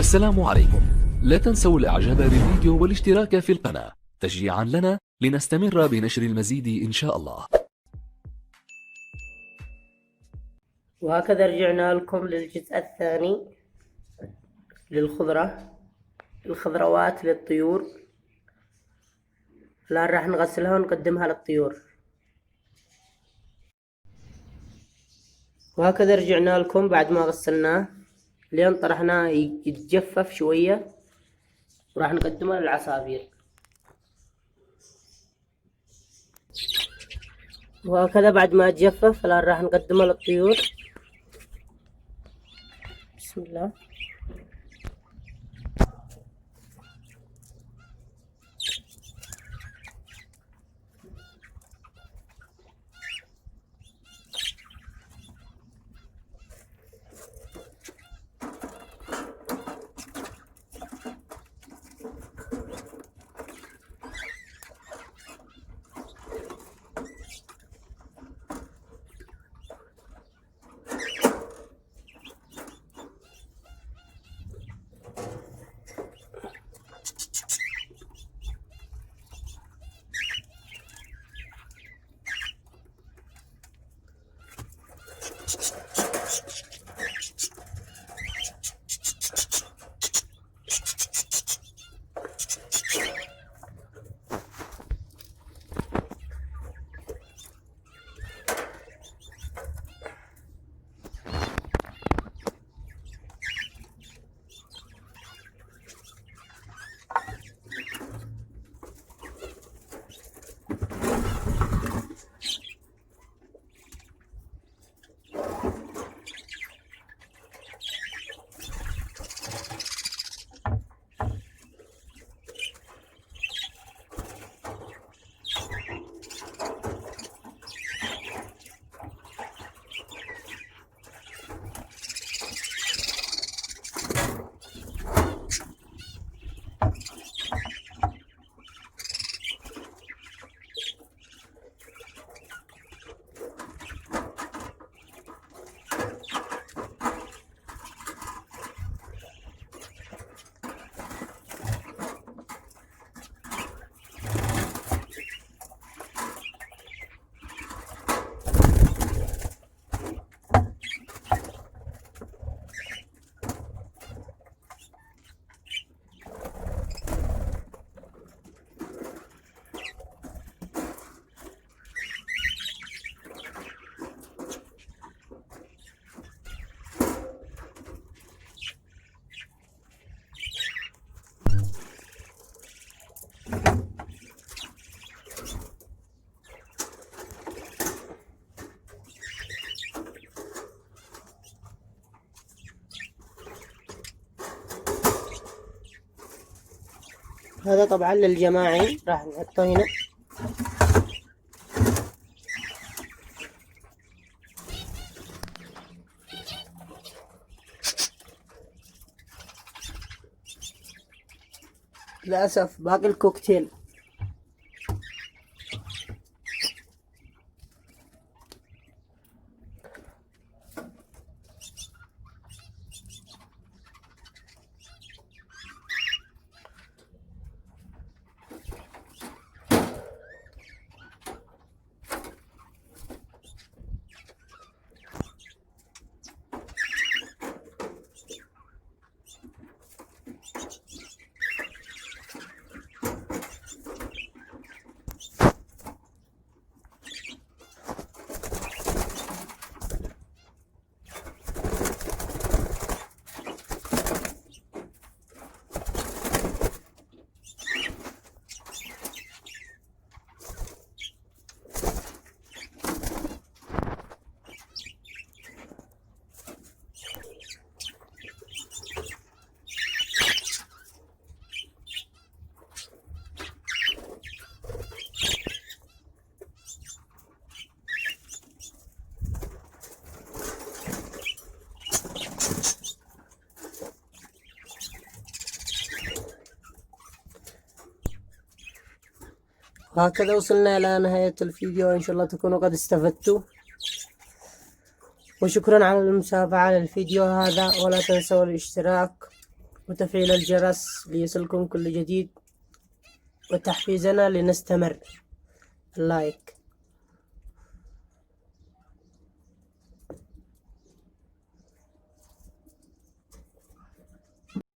السلام عليكم. لا تنسوا الاعجاب بالفيديو والاشتراك في القناة تشجيعا لنا لنستمر بنشر المزيد ان شاء الله. وهكذا رجعنا لكم للجزء الثاني الخضروات للطيور. الآن راح نغسلها ونقدمها للطيور. وهكذا رجعنا لكم بعد ما غسلناه، لين طرحناه يتجفف شوية وراح نقدمه للعصافير. وهكذا بعد ما تجفف الآن راح نقدمه للطيور. بسم الله. هذا طبعا للجماعي راح نحطه هنا. للأسف باقي الكوكتيل. وهكذا وصلنا إلى نهاية الفيديو، إن شاء الله تكونوا قد استفدتوا، وشكرا على المتابعة للفيديو هذا، ولا تنسوا الاشتراك وتفعيل الجرس ليصلكم كل جديد، وتحفيزنا لنستمر. اللايك.